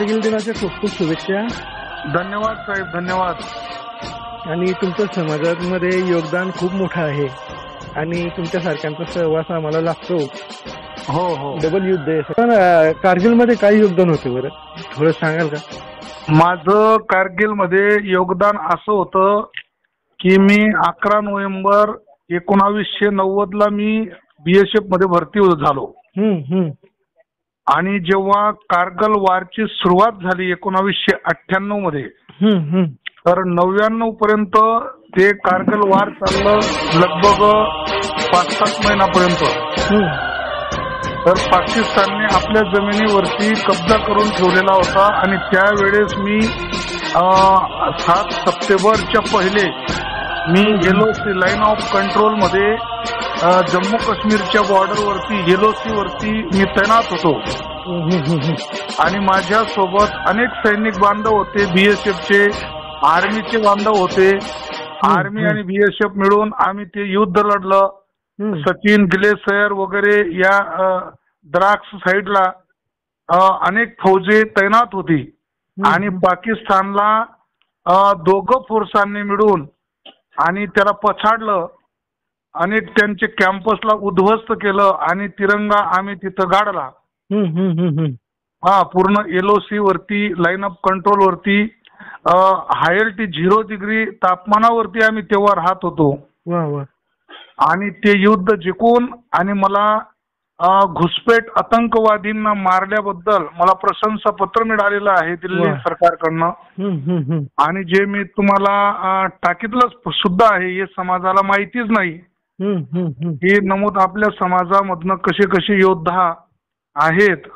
कारगिल दिनाच्या खूप खूप शुभेच्छा. धन्यवाद साहेब, धन्यवाद. आणि तुमचं समाजामध्ये योगदान खूप मोठं आहे आणि तुमच्यासारख्यांचा सहवास आम्हाला लागतो. हो हो. डबल युद्ध आहे. पण कारगिलमध्ये काय योगदान होते बरं, थोडं सांगाल का? माझं कारगिलमध्ये योगदान असं होतं की मी 11 नोव्हेंबर 1990 ला मी BSF मध्ये भरती झालो. आणि जेव्हा कारगिल वारची सुरुवात झाली 1998 मध्ये, तर 99 पर्यंत ते कारगिल वार चाललं लगभग 5-7 महिन्यापर्यंत. तर पाकिस्तानने आपल्या जमिनीवरती कब्जा करून ठेवलेला होता आणि त्यावेळेस मी 7 सप्टेंबरच्या पहिले मी LOC लाईन ऑफ कंट्रोल मध्ये जम्मू काश्मीरच्या बॉर्डरवरती LOC वरती मी तैनात होतो. आणि माझ्या सोबत अनेक सैनिक बांधव होते, BSFचे, आर्मीचे बांधव होते. आर्मी आणि BSF मिळून आम्ही ते युद्ध लढलं. सचिन ग्लेसर वगैरे या द्राक्ष साईडला अनेक फौजे तैनात होती. आणि पाकिस्तानला दोघं फोर्सांनी मिळून आणि त्याला पछाडलं. अनेक त्यांचे कॅम्पसला उद्ध्वस्त केलं आणि तिरंगा आम्ही तिथं गाडला. पूर्ण LOC वरती, लाईन ऑफ कंट्रोल वरती, हायल्टी 0 डिग्री तापमानावरती आम्ही तेव्हा राहत होतो. आणि ते युद्ध जिंकून आणि मला घुसपेट आतंकवादींना मारल्याबद्दल मला प्रशंसा पत्र मिळालेलं आहे दिल्ली सरकारकडनं. आणि जे मी तुम्हाला टाकीतलं सुद्धा आहे, हे समाजाला माहितीच नाही. हे नमूद आपल्या समाजामधनं कसे कसे योद्धा आहेत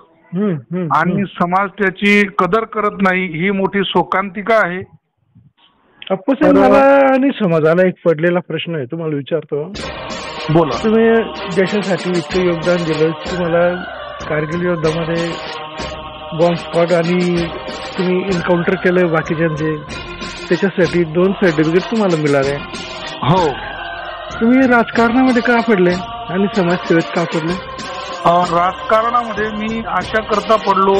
आणि समाज त्याची कदर करत नाही, ही मोठी शोकांतिका आहे. अप्पूसाहेब, मला आणि समाजाला एक पडलेला प्रश्न आहे, तुम्हाला विचारतो. बोला. तुम्ही देशासाठी इतकं योगदान दिलं, तुम्हाला कारगिल युद्धामध्ये बॉम्ब स्क्वॉड आणि तुम्ही एन्काउंटर केलं बाकीच्यांचे, त्याच्यासाठी 2 सर्टिफिकेट तुम्हाला मिळाले. हो. तुम्ही राजकारणामध्ये का पडले आणि समाजसेवेत का पडले? राजकारणामध्ये मी अशा करता पडलो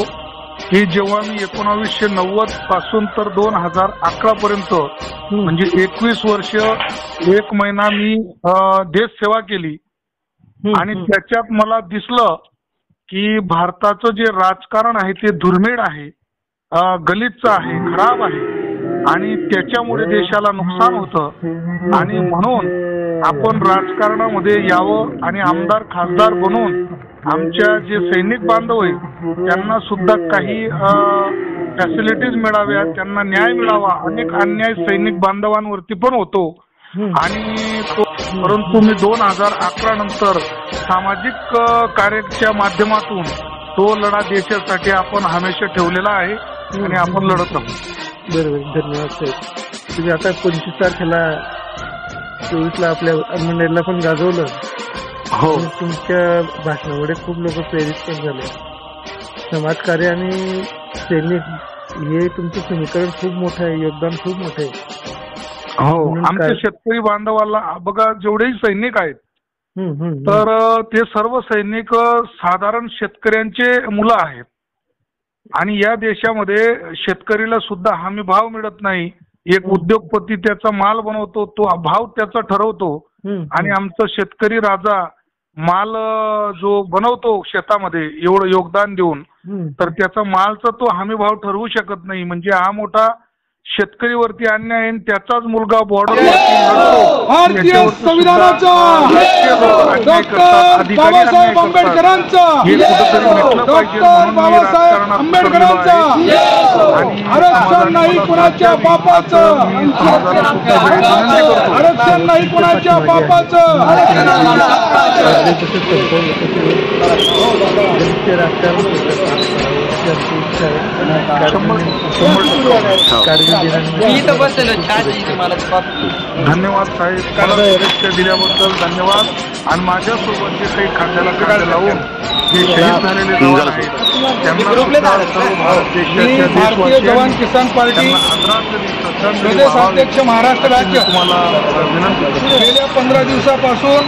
की जेव्हा मी 1990 पासून तर 2011 पर्यंत म्हणजे 21 वर्ष 1 महिना मी देश सेवा केली. आणि त्याच्यात मला दिसलं की भारताचं जे राजकारण आहे ते दुर्मिळ आहे, गलिच्छ आहे, खराब आहे आणि त्याच्यामुळे देशाला नुकसान होतं. आणि म्हणून आपण राजकारणामध्ये यावं आणि आमदार खासदार बनून आमच्या जे सैनिक बांधव आहेत त्यांना सुद्धा काही फॅसिलिटीज मिळाव्या, त्यांना न्याय मिळावा. अनेक अन्याय सैनिक बांधवांवरती पण होतो. आणि परंतु मी 2011 नंतर सामाजिक कार्याच्या माध्यमातून तो लढा देशासाठी आपण हमेशा ठेवलेला आहे आणि आपण लढत आहोत. बरोबर. धन्यवाद साहेब. तुम्ही आता 25 तारखेला 24ला आपल्या मंडळीला पण गाजवलं. हो. तुमच्या भाषणामुळे खूप लोक प्रेरित पण झाले. समाजकार्य आणि सैनिक हे तुमचं समीकरण खूप मोठं आहे, योगदान खूप मोठं आहे. हो. आमच्या शेतकरी बांधवाला बघा, जेवढेही सैनिक आहेत तर ते सर्व सैनिक साधारण शेतकऱ्यांचे मुलं आहेत. आणि या देशामध्ये शेतकरीला सुद्धा हमी भाव मिळत नाही. एक उद्योगपती त्याचा माल बनवतो, तो भाव त्याचा ठरवतो. आणि आमचा शेतकरी राजा माल जो बनवतो शेतामध्ये एवढं योगदान देऊन, तर त्याचा मालचा तो हमी भाव ठरवू शकत नाही. म्हणजे हा मोठा शेतकरीवरती अन्याय आहे. त्याचाच मुलगा बॉर्डरवरती भारतीय संविधानाचा, डॉक्टर बाबासाहेब आंबेडकरांचा, डॉक्टर बाबासाहेब आंबेडकरांचा, आरक्षण नाही कुणाच्या बापाचं, आरक्षण नाही कुणाच्या बापाचं. धन्यवाद साहेब, लक्ष दिल्याबद्दल धन्यवाद. आणि माझ्यासोबत जे काही खांद्याला खांदा लावून जे शहीद झालेले जवान आहेत त्यांना भारतीय जवान किसान पार्टी प्रदेश अध्यक्ष महाराष्ट्र राज्य तुम्हाला विनंती. गेल्या 15 दिवसापासून